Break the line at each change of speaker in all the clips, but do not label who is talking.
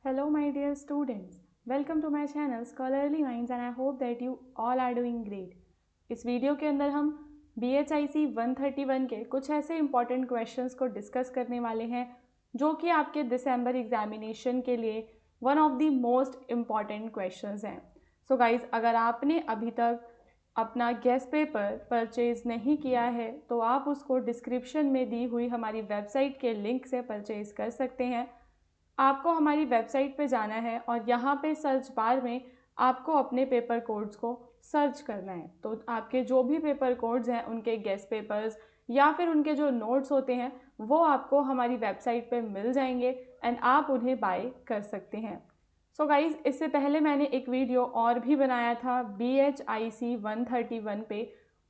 Hello my dear students, welcome to my channel Scholarly Minds and I hope that you all are doing great. इस video के अंदर हम BHIC 131 के कुछ ऐसे इंपॉर्टेंट क्वेश्चंस को डिस्कस करने वाले हैं जो कि आपके दिसंबर एग्जामिनेशन के लिए one of the most important questions हैं. सो गाइज, अगर आपने अभी तक अपना गेस्ट पेपर परचेज नहीं किया है तो आप उसको डिस्क्रिप्शन में दी हुई हमारी वेबसाइट के लिंक से परचेज कर सकते हैं. आपको हमारी वेबसाइट पे जाना है और यहाँ पे सर्च बार में आपको अपने पेपर कोड्स को सर्च करना है. तो आपके जो भी पेपर कोड्स हैं उनके गेस्ट पेपर्स या फिर उनके जो नोट्स होते हैं वो आपको हमारी वेबसाइट पे मिल जाएंगे एंड आप उन्हें बाय कर सकते हैं. सो गाइज, इससे पहले मैंने एक वीडियो और भी बनाया था BHIC 131 पे.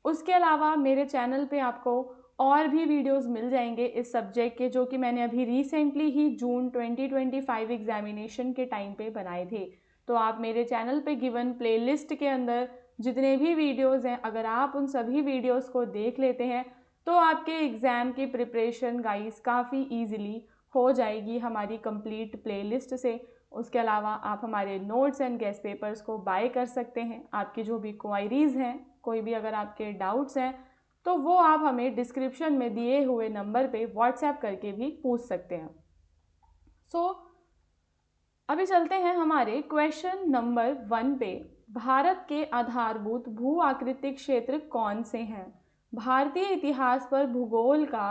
उसके अलावा मेरे चैनल पे आपको और भी वीडियोस मिल जाएंगे इस सब्जेक्ट के जो कि मैंने अभी रिसेंटली ही जून 2025 एग्जामिनेशन के टाइम पे बनाए थे. तो आप मेरे चैनल पे गिवन प्लेलिस्ट के अंदर जितने भी वीडियोस हैं, अगर आप उन सभी वीडियोस को देख लेते हैं तो आपके एग्ज़ाम की प्रिपरेशन गाइस काफ़ी ईजिली हो जाएगी हमारी कंप्लीट प्लेलिस्ट से. उसके अलावा आप हमारे नोट्स एंड गेस्ट पेपर्स को बाय कर सकते हैं. आपकी जो भी क्वायरीज़ हैं, कोई भी अगर आपके डाउट्स हैं तो वो आप हमें डिस्क्रिप्शन में दिए हुए नंबर पे व्हाट्सएप करके भी पूछ सकते हैं. अभी चलते हैं हमारे क्वेश्चन नंबर 1 पे. भारत के आधारभूत भू आकृतिक क्षेत्र कौन से हैं? भारतीय इतिहास पर भूगोल का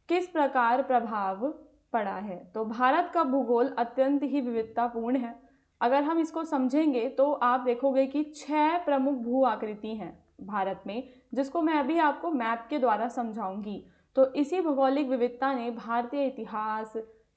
किस प्रकार प्रभाव पड़ा है? तो भारत का भूगोल अत्यंत ही विविधतापूर्ण है. अगर हम इसको समझेंगे तो आप देखोगे कि 6 प्रमुख भू आकृति हैं भारत में, जिसको मैं अभी आपको मैप के द्वारा समझाऊंगी. तो इसी भौगोलिक विविधता ने भारतीय इतिहास,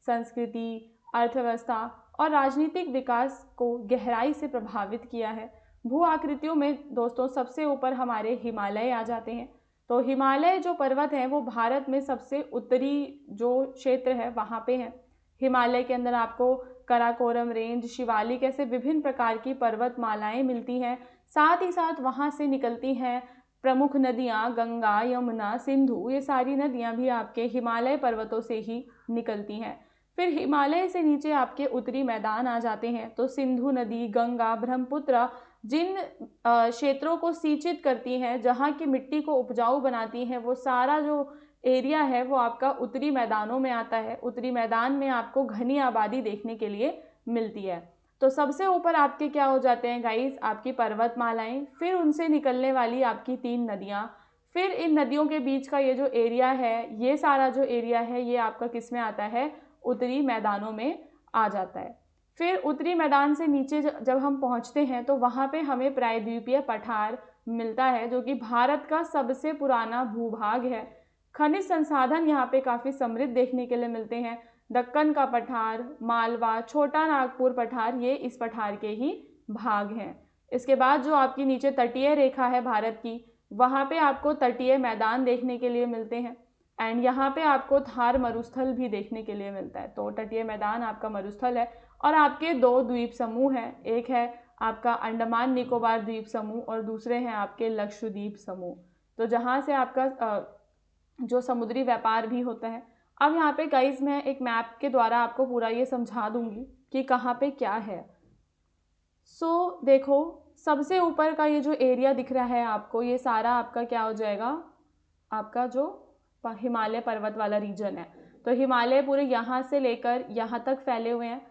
संस्कृति, अर्थव्यवस्था और राजनीतिक विकास को गहराई से प्रभावित किया है. भू आकृतियों में दोस्तों सबसे ऊपर हमारे हिमालय आ जाते हैं. तो हिमालय जो पर्वत हैं वो भारत में सबसे उत्तरी जो क्षेत्र है वहाँ पे हैं. हिमालय के अंदर आपको कराकोरम रेंज, शिवालिक ऐसे विभिन्न प्रकार की पर्वतमालाएं मिलती हैं. साथ ही साथ वहाँ से निकलती हैं प्रमुख नदियाँ गंगा, यमुना, सिंधु. ये सारी नदियाँ भी आपके हिमालय पर्वतों से ही निकलती हैं. फिर हिमालय से नीचे आपके उत्तरी मैदान आ जाते हैं. तो सिंधु नदी, गंगा, ब्रह्मपुत्र जिन क्षेत्रों को सिंचित करती हैं, जहाँ की मिट्टी को उपजाऊ बनाती हैं, वो सारा जो एरिया है वो आपका उत्तरी मैदानों में आता है. उत्तरी मैदान में आपको घनी आबादी देखने के लिए मिलती है. तो सबसे ऊपर आपके क्या हो जाते हैं गाइस? आपकी पर्वतमालाएं, फिर उनसे निकलने वाली आपकी 3 नदियाँ, फिर इन नदियों के बीच का ये जो एरिया है, ये सारा जो एरिया है ये आपका किस में आता है? उत्तरी मैदानों में आ जाता है. फिर उत्तरी मैदान से नीचे जब हम पहुंचते हैं तो वहाँ पे हमें प्रायद्वीपीय पठार मिलता है जो कि भारत का सबसे पुराना भूभाग है. खनिज संसाधन यहाँ पे काफ़ी समृद्ध देखने के लिए मिलते हैं. दक्कन का पठार, मालवा, छोटा नागपुर पठार ये इस पठार के ही भाग हैं. इसके बाद जो आपकी नीचे तटीय रेखा है भारत की, वहाँ पे आपको तटीय मैदान देखने के लिए मिलते हैं. एंड यहाँ पे आपको थार मरुस्थल भी देखने के लिए मिलता है. तो तटीय मैदान आपका मरुस्थल है. और आपके 2 द्वीप समूह हैं. एक है आपका अंडमान निकोबार द्वीप समूह और दूसरे हैं आपके लक्षद्वीप समूह. तो जहाँ से आपका जो समुद्री व्यापार भी होता है. अब यहाँ पे गाइस मैं एक मैप के द्वारा आपको पूरा ये समझा दूंगी कि कहाँ पे क्या है. देखो, सबसे ऊपर का ये जो एरिया दिख रहा है आपको, ये सारा आपका क्या हो जाएगा? आपका जो हिमालय पर्वत वाला रीजन है. तो हिमालय पूरे यहाँ से लेकर यहाँ तक फैले हुए हैं.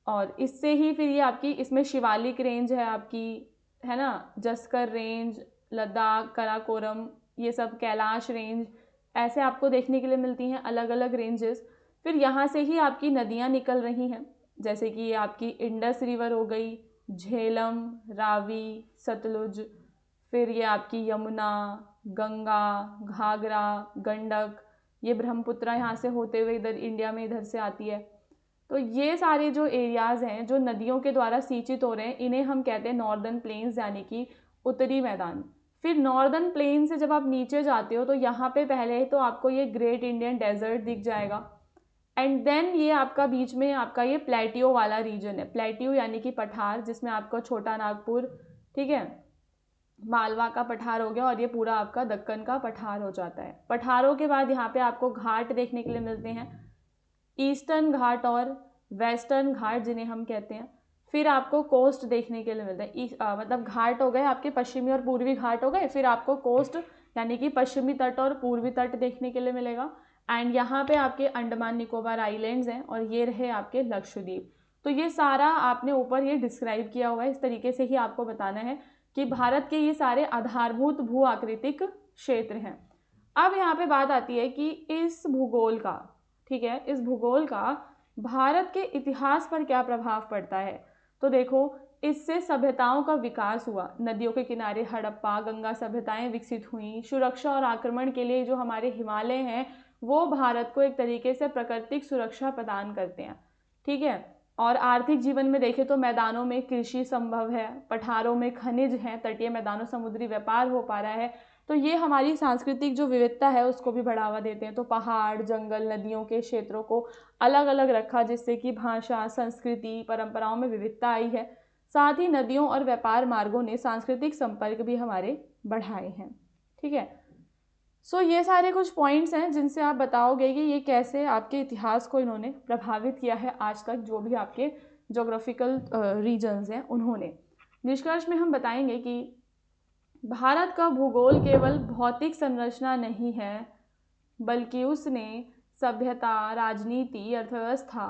और इससे ही फिर ये आपकी इसमें शिवालिक रेंज है आपकी, है ना, जस्कर रेंज, लद्दाख, कराकोरम, ये सब कैलाश रेंज ऐसे आपको देखने के लिए मिलती हैं अलग अलग रेंजेस. फिर यहाँ से ही आपकी नदियाँ निकल रही हैं, जैसे कि आपकी इंडस रिवर हो गई, झेलम, रावी, सतलुज, फिर ये आपकी यमुना, गंगा, घाघरा, गंडक, ये ब्रह्मपुत्र यहाँ से होते हुए इधर इंडिया में इधर से आती है. तो ये सारे जो एरियाज़ हैं जो नदियों के द्वारा सिंचित हो रहे हैं, इन्हें हम कहते हैं नॉर्दर्न प्लेन्स यानी कि उत्तरी मैदान. फिर नॉर्दर्न प्लेन से जब आप नीचे जाते हो तो यहाँ पे पहले तो आपको ये ग्रेट इंडियन डेजर्ट दिख जाएगा. एंड देन ये आपका बीच में आपका ये प्लेटियो वाला रीजन है. प्लेटियो यानी कि पठार, जिसमें आपका छोटा नागपुर, ठीक है, मालवा का पठार हो गया और ये पूरा आपका दक्कन का पठार हो जाता है. पठारों के बाद यहाँ पे आपको घाट देखने के लिए मिलते हैं, ईस्टर्न घाट और वेस्टर्न घाट जिन्हें हम कहते हैं। फिर आपको कोस्ट देखने के लिए मिलता है, मतलब घाट हो गए आपके पश्चिमी और पूर्वी घाट हो गए, फिर आपको कोस्ट यानी कि पश्चिमी तट और पूर्वी तट देखने के लिए मिलेगा। एंड यहाँ पे आपके अंडमान निकोबार आइलैंड्स हैं और ये रहे आपके लक्षद्वीप। तो ये सारा आपने ऊपर ये डिस्क्राइब किया हुआ है, इस तरीके से ही आपको बताना है कि भारत के ये सारे आधारभूत भू आकृतिक क्षेत्र हैं। अब यहाँ पे बात आती है कि इस भूगोल का, ठीक है, इस भूगोल का भारत के इतिहास पर क्या प्रभाव पड़ता है। तो देखो, इससे सभ्यताओं का विकास हुआ, नदियों के किनारे हड़प्पा गंगा सभ्यताएं विकसित हुई। सुरक्षा और आक्रमण के लिए जो हमारे हिमालय हैं वो भारत को एक तरीके से प्राकृतिक सुरक्षा प्रदान करते हैं, ठीक है। और आर्थिक जीवन में देखें तो मैदानों में कृषि संभव है, पठारों में खनिज हैं, तटीय मैदानों समुद्री व्यापार हो पा रहा है। तो ये हमारी सांस्कृतिक जो विविधता है उसको भी बढ़ावा देते हैं। तो पहाड़, जंगल, नदियों के क्षेत्रों को अलग अलग रखा, जिससे कि भाषा, संस्कृति, परंपराओं में विविधता आई है। साथ ही नदियों और व्यापार मार्गों ने सांस्कृतिक संपर्क भी हमारे बढ़ाए हैं, ठीक है। सो ये सारे कुछ पॉइंट्स हैं जिनसे आप बताओगे कि ये कैसे आपके इतिहास को इन्होंने प्रभावित किया है आज तक, जो भी आपके ज्योग्राफिकल रीजन्स हैं उन्होंने। निष्कर्ष में हम बताएंगे कि भारत का भूगोल केवल भौतिक संरचना नहीं है, बल्कि उसने सभ्यता, राजनीति, अर्थव्यवस्था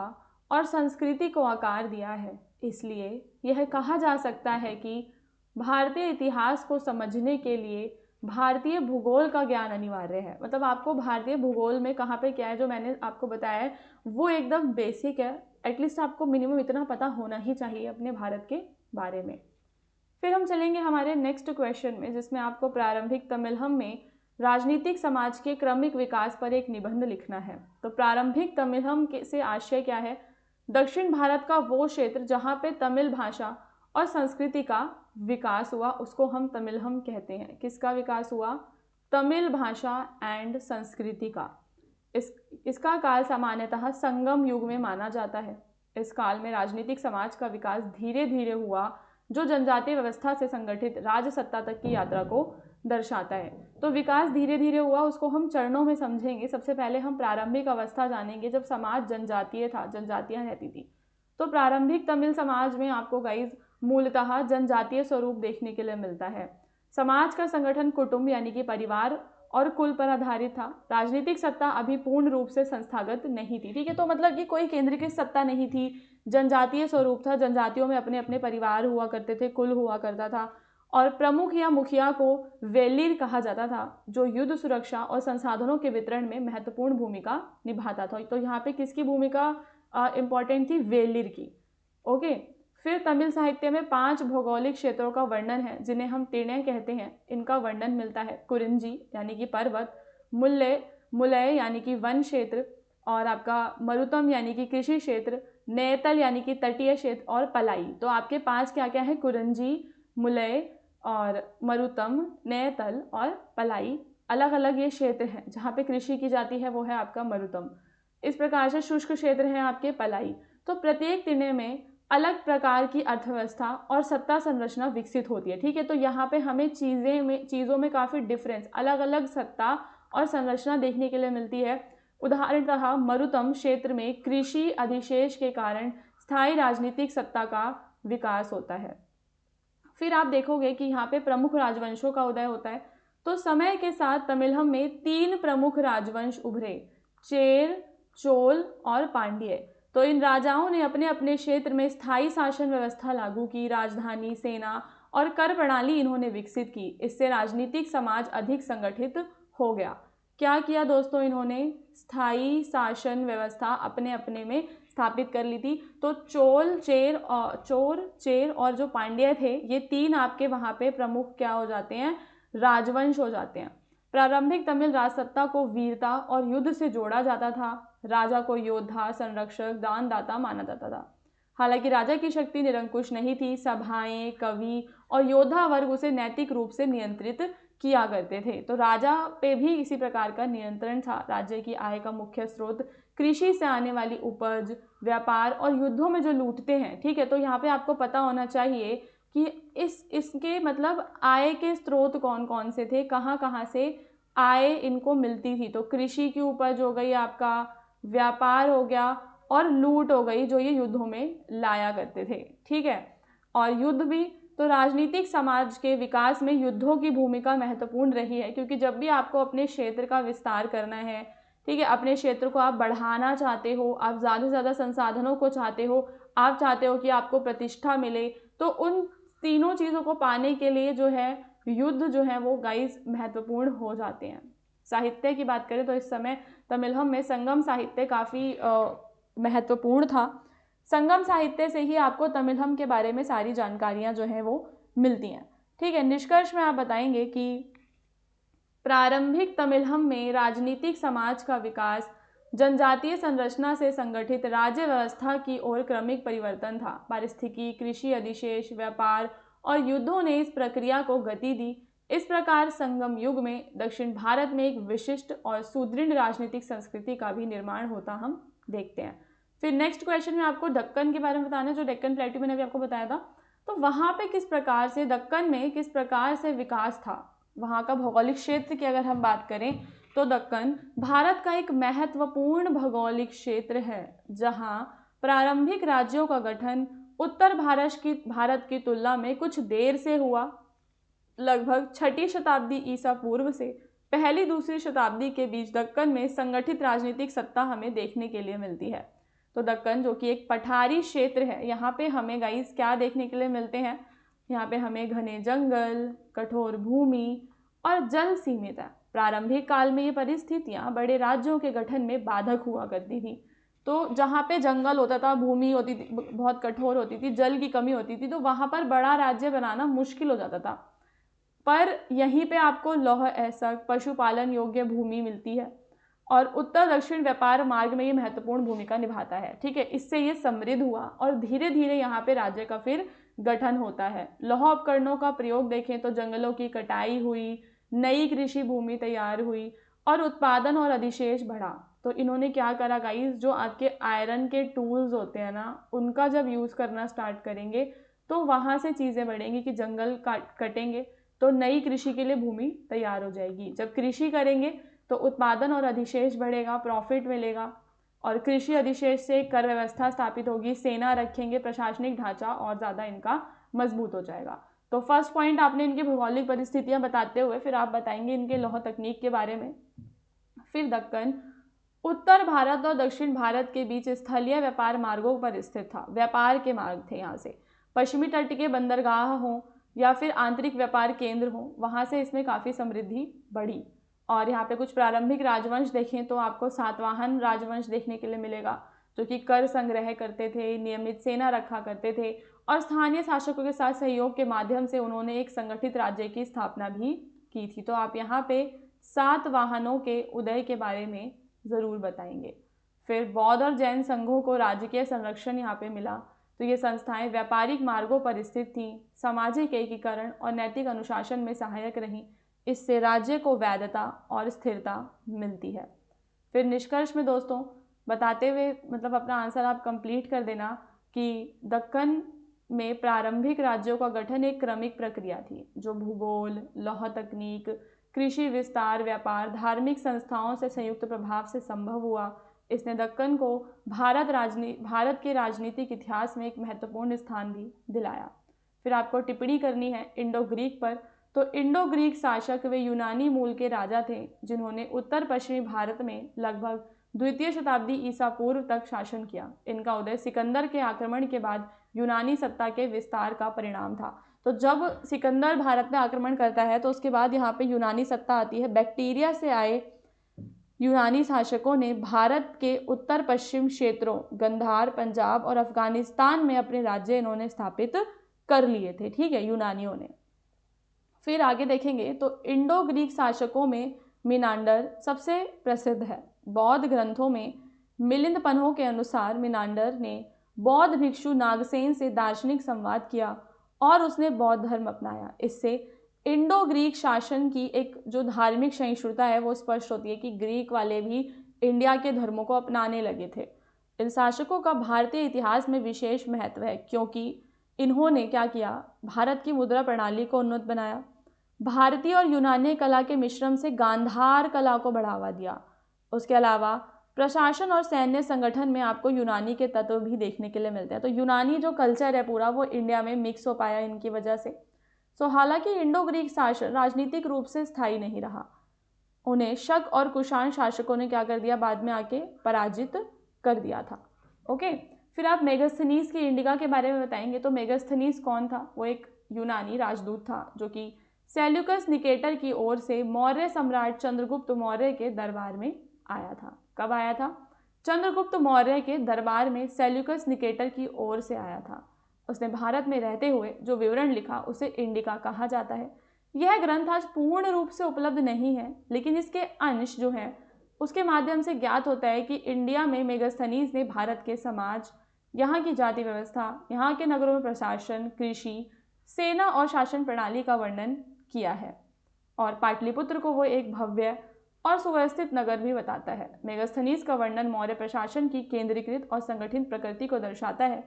और संस्कृति को आकार दिया है। इसलिए यह कहा जा सकता है कि भारतीय इतिहास को समझने के लिए भारतीय भूगोल का ज्ञान अनिवार्य है। मतलब आपको भारतीय भूगोल में कहाँ पे क्या है, जो मैंने आपको बताया है वो एकदम बेसिक है। एटलीस्ट आपको मिनिमम इतना पता होना ही चाहिए अपने भारत के बारे में। फिर हम चलेंगे हमारे नेक्स्ट क्वेश्चन में, जिसमें आपको प्रारंभिक तमिलहम में राजनीतिक समाज के क्रमिक विकास पर एक निबंध लिखना है। तो प्रारंभिक तमिलहम से आशय क्या है? दक्षिण भारत का वो क्षेत्र जहाँ पे तमिल भाषा और संस्कृति का विकास हुआ उसको हम तमिलहम कहते हैं। किसका विकास हुआ? तमिल भाषा एंड संस्कृति का। इसका काल सामान्यतः संगम युग में माना जाता है। इस काल में राजनीतिक समाज का विकास धीरे धीरे हुआ, जो जनजातीय व्यवस्था से संगठित राज सत्ता तक की यात्रा को दर्शाता है। तो विकास धीरे धीरे हुआ, उसको हम चरणों में समझेंगे। सबसे पहले हम प्रारंभिक अवस्था जानेंगे जब समाज जनजातीय था, जनजातियां रहती थी। तो प्रारंभिक तमिल समाज में आपको गाइज मूलतः जनजातीय स्वरूप देखने के लिए मिलता है। समाज का संगठन कुटुंब यानी कि परिवार और कुल पर आधारित था। राजनीतिक सत्ता अभी पूर्ण रूप से संस्थागत नहीं थी, ठीक है। तो मतलब कि कोई केंद्रीकृत सत्ता नहीं थी, जनजातीय स्वरूप था। जनजातियों में अपने अपने परिवार हुआ करते थे, कुल हुआ करता था। और प्रमुख या मुखिया को वेलिर कहा जाता था, जो युद्ध, सुरक्षा और संसाधनों के वितरण में महत्वपूर्ण भूमिका निभाता था। तो यहाँ पे किसकी भूमिका इंपॉर्टेंट थी? वेलिर की। ओके। फिर तमिल साहित्य में 5 भौगोलिक क्षेत्रों का वर्णन है, जिन्हें हम तिर्णय कहते हैं। इनका वर्णन मिलता है कुरिंजी यानी कि पर्वत, मुलय यानी कि वन क्षेत्र, और आपका मरुतम यानी कि कृषि क्षेत्र, नेतल यानी कि तटीय क्षेत्र, और पलाई। तो आपके 5 क्या क्या है? कुरिंजी, मुलय और मरुतम, नेतल और पलाई। अलग अलग ये क्षेत्र हैं। जहाँ पे कृषि की जाती है वो है आपका मरुतम। इस प्रकार से शुष्क क्षेत्र हैं आपके पलाई। तो प्रत्येक तिर्णय में अलग प्रकार की अर्थव्यवस्था और सत्ता संरचना विकसित होती है, ठीक है। तो यहाँ पे हमें चीज़ों में काफ़ी डिफरेंस, अलग अलग सत्ता और संरचना देखने के लिए मिलती है। उदाहरणतः मरुतम क्षेत्र में कृषि अधिशेष के कारण स्थायी राजनीतिक सत्ता का विकास होता है। फिर आप देखोगे कि यहाँ पे प्रमुख राजवंशों का उदय होता है। तो समय के साथ तमिलहम में 3 प्रमुख राजवंश उभरे, चेर, चोल और पांड्य। तो इन राजाओं ने अपने अपने क्षेत्र में स्थायी शासन व्यवस्था लागू की, राजधानी, सेना और कर प्रणाली इन्होंने विकसित की। इससे राजनीतिक समाज अधिक संगठित हो गया। क्या किया दोस्तों? इन्होंने स्थायी शासन व्यवस्था अपने अपने में स्थापित कर ली थी। तो चोर, चेर और जो पांड्य थे, ये 3 आपके वहाँ पे प्रमुख क्या हो जाते हैं? राजवंश हो जाते हैं। प्रारंभिक तमिल राजसत्ता को वीरता और युद्ध से जोड़ा जाता था। राजा को योद्धा, संरक्षक, दानदाता माना जाता था। हालांकि राजा की शक्ति निरंकुश नहीं थी। सभाएं, कवि और योद्धा वर्ग उसे नैतिक रूप से नियंत्रित किया करते थे। तो राजा पे भी इसी प्रकार का नियंत्रण था। राज्य की आय का मुख्य स्रोत कृषि से आने वाली उपज, व्यापार और युद्धों में जो लूटते हैं, ठीक है। तो यहाँ पे आपको पता होना चाहिए कि इसके मतलब आय के स्रोत कौन कौन से थे, कहाँ कहाँ से आय इनको मिलती थी। तो कृषि की उपज हो गई, आपका व्यापार हो गया, और लूट हो गई जो ये युद्धों में लाया करते थे। ठीक है, और युद्ध भी, तो राजनीतिक समाज के विकास में युद्धों की भूमिका महत्वपूर्ण रही है, क्योंकि जब भी आपको अपने क्षेत्र का विस्तार करना है, ठीक है, अपने क्षेत्र को आप बढ़ाना चाहते हो, आप ज़्यादा से ज़्यादा संसाधनों को चाहते हो, आप चाहते हो कि आपको प्रतिष्ठा मिले, तो उन तीनों चीज़ों को पाने के लिए जो है युद्ध जो है वो गाइस महत्वपूर्ण हो जाते हैं। साहित्य की बात करें तो इस समय तमिलहम में संगम साहित्य काफ़ी महत्वपूर्ण था। संगम साहित्य से ही आपको तमिलहम के बारे में सारी जानकारियाँ जो हैं वो मिलती हैं। ठीक है, निष्कर्ष में आप बताएंगे कि प्रारंभिक तमिलहम में राजनीतिक समाज का विकास जनजातीय संरचना से संगठित राज्य व्यवस्था की ओर क्रमिक परिवर्तन था। पारिस्थितिकी, कृषि अधिशेष, व्यापार और युद्धों ने इस प्रक्रिया को गति दी। इस प्रकार संगम युग में दक्षिण भारत में एक विशिष्ट और सुदृढ़ राजनीतिक संस्कृति का भी निर्माण होता हम देखते हैं। फिर नेक्स्ट क्वेश्चन में आपको दक्कन के बारे में बताना है, जो डेक्कन प्लेट्यू मैंने अभी आपको बताया था। तो वहाँ पे किस प्रकार से दक्कन में किस प्रकार से विकास था, वहाँ का भौगोलिक क्षेत्र की अगर हम बात करें तो दक्कन भारत का एक महत्वपूर्ण भौगोलिक क्षेत्र है, जहाँ प्रारंभिक राज्यों का गठन उत्तर भारत की तुलना में कुछ देर से हुआ। लगभग 6ठी शताब्दी ईसा पूर्व से पहली दूसरी शताब्दी के बीच दक्कन में संगठित राजनीतिक सत्ता हमें देखने के लिए मिलती है। तो दक्कन जो कि एक पठारी क्षेत्र है, यहाँ पे हमें गाइस क्या देखने के लिए मिलते हैं, यहाँ पे हमें घने जंगल, कठोर भूमि और जल सीमित है। प्रारंभिक काल में ये परिस्थितियाँ बड़े राज्यों के गठन में बाधक हुआ करती थी। तो जहाँ पे जंगल होता था, भूमि होती थी, बहुत कठोर होती थी, जल की कमी होती थी, तो वहाँ पर बड़ा राज्य बनाना मुश्किल हो जाता था। पर यहीं पे आपको लौह ऐसक, पशुपालन योग्य भूमि मिलती है और उत्तर दक्षिण व्यापार मार्ग में ये महत्वपूर्ण भूमिका निभाता है। ठीक है, इससे ये समृद्ध हुआ और धीरे धीरे यहाँ पे राज्य का फिर गठन होता है। लौह उपकरणों का प्रयोग देखें तो जंगलों की कटाई हुई, नई कृषि भूमि तैयार हुई और उत्पादन और अधिशेष बढ़ा। तो इन्होंने क्या करा गाइस, जो आपके आयरन के टूल्स होते हैं ना, उनका जब यूज़ करना स्टार्ट करेंगे तो वहाँ से चीज़ें बढ़ेंगी कि जंगल कटेंगे तो नई कृषि के लिए भूमि तैयार हो जाएगी। जब कृषि करेंगे तो उत्पादन और अधिशेष बढ़ेगा, प्रॉफिट मिलेगा और कृषि अधिशेष से कर व्यवस्था स्थापित होगी, सेना रखेंगे, प्रशासनिक ढांचा और ज़्यादा इनका मजबूत हो जाएगा। तो फर्स्ट पॉइंट आपने इनकी भौगोलिक परिस्थितियां बताते हुए फिर आप बताएंगे इनके लौह तकनीक के बारे में। फिर दक्कन उत्तर भारत और दक्षिण भारत के बीच स्थलीय व्यापार मार्गों पर स्थित था। व्यापार के मार्ग थे, यहाँ से पश्चिमी तट के बंदरगाह हों या फिर आंतरिक व्यापार केंद्र हों, वहाँ से इसमें काफ़ी समृद्धि बढ़ी। और यहाँ पे कुछ प्रारंभिक राजवंश देखें तो आपको सातवाहन राजवंश देखने के लिए मिलेगा, जो कि कर संग्रह करते थे, नियमित सेना रखा करते थे और स्थानीय शासकों के साथ सहयोग के माध्यम से उन्होंने एक संगठित राज्य की स्थापना भी की थी। तो आप यहाँ पे सातवाहनों के उदय के बारे में ज़रूर बताएंगे। फिर बौद्ध और जैन संघों को राजकीय संरक्षण यहाँ पे मिला। तो ये संस्थाएं व्यापारिक मार्गों पर स्थित थीं, सामाजिक एकीकरण और नैतिक अनुशासन में सहायक रहीं। इससे राज्य को वैधता और स्थिरता मिलती है। फिर निष्कर्ष में दोस्तों बताते हुए मतलब अपना आंसर आप कंप्लीट कर देना कि दक्कन में प्रारंभिक राज्यों का गठन एक क्रमिक प्रक्रिया थी, जो भूगोल, लौह तकनीक, कृषि विस्तार, व्यापार, धार्मिक संस्थाओं से संयुक्त प्रभाव से संभव हुआ। इसने दक्कन को भारत के राजनीतिक इतिहास में एक महत्वपूर्ण स्थान भी दिलाया। फिर आपको टिप्पणी करनी है इंडो ग्रीक पर। तो इंडो ग्रीक शासक वे यूनानी मूल के राजा थे, जिन्होंने उत्तर पश्चिमी भारत में लगभग 2वीं शताब्दी ईसा पूर्व तक शासन किया। इनका उदय सिकंदर के आक्रमण के बाद यूनानी सत्ता के विस्तार का परिणाम था। तो जब सिकंदर भारत में आक्रमण करता है तो उसके बाद यहाँ पे यूनानी सत्ता आती है। बैक्टीरिया से आए यूनानी शासकों ने भारत के उत्तर पश्चिम क्षेत्रों गंधार, पंजाब और अफगानिस्तान में अपने राज्य इन्होंने स्थापित कर लिए थे। ठीक है, यूनानियों ने। फिर आगे देखेंगे तो इंडो ग्रीक शासकों में मिनांडर सबसे प्रसिद्ध है। बौद्ध ग्रंथों में मिलिंद पन्हों के अनुसार मिनांडर ने बौद्ध भिक्षु नागसेन से दार्शनिक संवाद किया और उसने बौद्ध धर्म अपनाया। इससे इंडो ग्रीक शासन की एक जो धार्मिक सहिष्णुता है वो स्पष्ट होती है कि ग्रीक वाले भी इंडिया के धर्मों को अपनाने लगे थे। इन शासकों का भारतीय इतिहास में विशेष महत्व है, क्योंकि इन्होंने क्या किया, भारत की मुद्रा प्रणाली को उन्नत बनाया, भारतीय और यूनानी कला के मिश्रण से गांधार कला को बढ़ावा दिया। उसके अलावा प्रशासन और सैन्य संगठन में आपको यूनानी के तत्व भी देखने के लिए मिलते हैं। तो यूनानी जो कल्चर है पूरा वो इंडिया में मिक्स हो पाया इनकी वजह से। हालांकि इंडो ग्रीक शासन राजनीतिक रूप से स्थायी नहीं रहा, उन्हें शक और कुषाण शासकों ने क्या कर दिया, बाद में आके पराजित कर दिया था। ओके, फिर आप मेगास्थनीज की इंडिका के बारे में बताएंगे। तो मेगास्थनीज कौन था? वो एक यूनानी राजदूत था जो कि सेल्यूकस निकेटर की ओर से मौर्य सम्राट चंद्रगुप्त मौर्य के दरबार में आया था। कब आया था? चंद्रगुप्त मौर्य के दरबार में सेल्यूकस निकेटर की ओर से आया था। उसने भारत में रहते हुए जो विवरण लिखा उसे इंडिका कहा जाता है। यह ग्रंथ आज पूर्ण रूप से उपलब्ध नहीं है, लेकिन इसके अंश जो हैं उसके माध्यम से ज्ञात होता है कि इंडिया में मेगास्थनीज ने भारत के समाज, यहाँ की जाति व्यवस्था, यहाँ के नगरों में प्रशासन, कृषि, सेना और शासन प्रणाली का वर्णन किया है। और पाटलिपुत्र को वो एक भव्य और सुव्यवस्थित नगर भी बताता है। मेगास्थनीज का वर्णन मौर्य प्रशासन की केंद्रीकृत और संगठित प्रकृति को दर्शाता है।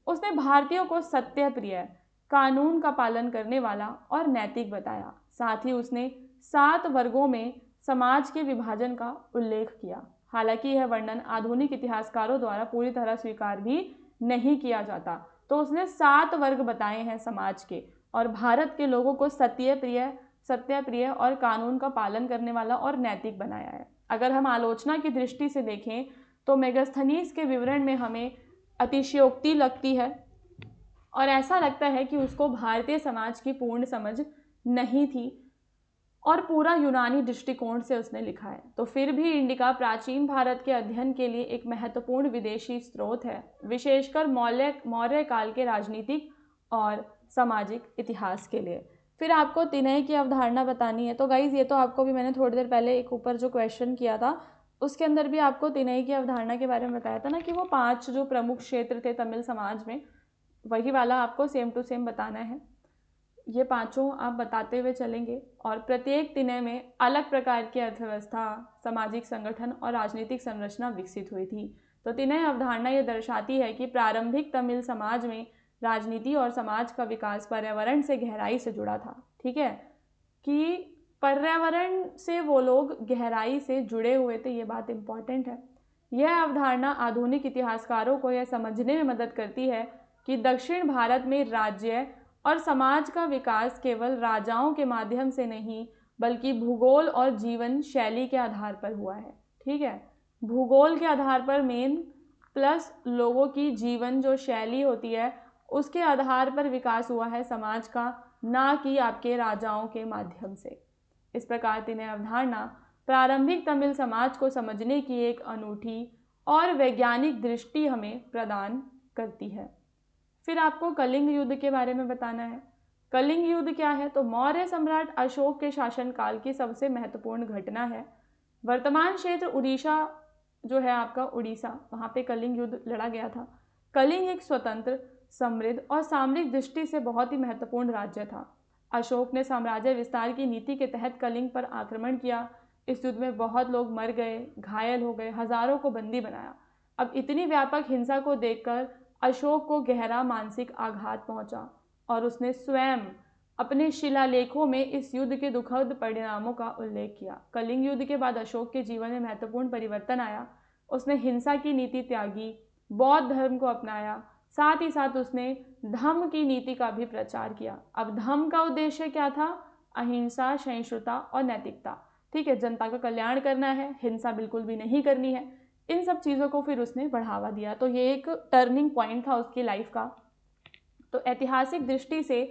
उसने भारतीयों को सत्यप्रिय, कानून का पालन करने वाला और नैतिक बताया। साथ ही उसने 7 वर्गों में समाज के विभाजन का उल्लेख किया। हालांकि यह वर्णन आधुनिक इतिहासकारों द्वारा पूरी तरह स्वीकार भी नहीं किया जाता। तो उसने 7 वर्ग बताए हैं समाज के, और भारत के लोगों को सत्यप्रिय और कानून का पालन करने वाला और नैतिक बनाया है। अगर हम आलोचना की दृष्टि से देखें तो मेगास्थनीज के विवरण में हमें अतिशयोक्ति लगती है और ऐसा लगता है कि उसको भारतीय समाज की पूर्ण समझ नहीं थी और पूरा यूनानी दृष्टिकोण से उसने लिखा है। तो फिर भी इंडिका प्राचीन भारत के अध्ययन के लिए एक महत्वपूर्ण विदेशी स्रोत है, विशेषकर मौर्य काल के राजनीतिक और सामाजिक इतिहास के लिए। फिर आपको तिनय की अवधारणा बतानी है। तो गाइज ये तो आपको भी मैंने थोड़ी देर पहले एक ऊपर जो क्वेश्चन किया था उसके अंदर भी आपको तिनय की अवधारणा के बारे में बताया था ना, कि वो 5 जो प्रमुख क्षेत्र थे तमिल समाज में, वही वाला आपको सेम टू सेम बताना है। ये 5 आप बताते हुए चलेंगे और प्रत्येक तिनय में अलग प्रकार की अर्थव्यवस्था, सामाजिक संगठन और राजनीतिक संरचना विकसित हुई थी। तो तिनय अवधारणा ये दर्शाती है कि प्रारंभिक तमिल समाज में राजनीति और समाज का विकास पर्यावरण से गहराई से जुड़ा था। ठीक है, कि पर्यावरण से वो लोग गहराई से जुड़े हुए थे, ये बात इम्पॉर्टेंट है। यह अवधारणा आधुनिक इतिहासकारों को यह समझने में मदद करती है कि दक्षिण भारत में राज्य और समाज का विकास केवल राजाओं के माध्यम से नहीं बल्कि भूगोल और जीवन शैली के आधार पर हुआ है। ठीक है, भूगोल के आधार पर मेन, प्लस लोगों की जीवन जो शैली होती है उसके आधार पर विकास हुआ है समाज का, ना कि आपके राजाओं के माध्यम से। इस प्रकार तिनय अवधारणा प्रारंभिक तमिल समाज को समझने की एक अनूठी और वैज्ञानिक दृष्टि हमें प्रदान करती है। फिर आपको कलिंग युद्ध के बारे में बताना है। कलिंग युद्ध क्या है? तो मौर्य सम्राट अशोक के शासनकाल की सबसे महत्वपूर्ण घटना है। वर्तमान क्षेत्र उड़ीसा जो है आपका, उड़ीसा, वहाँ पे कलिंग युद्ध लड़ा गया था। कलिंग एक स्वतंत्र, समृद्ध और सामरिक दृष्टि से बहुत ही महत्वपूर्ण राज्य था। अशोक ने साम्राज्य विस्तार की नीति के तहत कलिंग पर आक्रमण किया। इस युद्ध में बहुत लोग मर गए, घायल हो गए, हजारों को बंदी बनाया। अब इतनी व्यापक हिंसा को देखकर अशोक को गहरा मानसिक आघात पहुंचा और उसने स्वयं अपने शिलालेखों में इस युद्ध के दुखद परिणामों का उल्लेख किया। कलिंग युद्ध के बाद अशोक के जीवन में महत्वपूर्ण परिवर्तन आया। उसने हिंसा की नीति त्यागी, बौद्ध धर्म को अपनाया, साथ ही साथ उसने धम्म की नीति का भी प्रचार किया। अब धम्म का उद्देश्य क्या था? अहिंसा, सहिष्णुता और नैतिकता। ठीक है, जनता का कल्याण करना है, हिंसा बिल्कुल भी नहीं करनी है, इन सब चीज़ों को फिर उसने बढ़ावा दिया। तो ये एक टर्निंग पॉइंट था उसकी लाइफ का। तो ऐतिहासिक दृष्टि से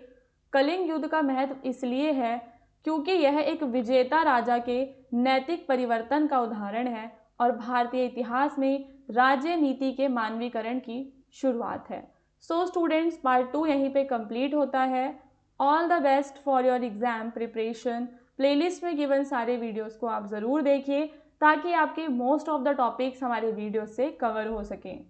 कलिंग युद्ध का महत्व इसलिए है क्योंकि यह एक विजेता राजा के नैतिक परिवर्तन का उदाहरण है और भारतीय इतिहास में राज्य नीति के मानवीकरण की शुरुआत है। सो स्टूडेंट्स, पार्ट 2 यहीं पे कंप्लीट होता है। All the best for your exam preparation. Playlist में गिवन सारे वीडियोस को आप ज़रूर देखिए ताकि आपके मोस्ट ऑफ द टॉपिक्स हमारे वीडियो से कवर हो सकें।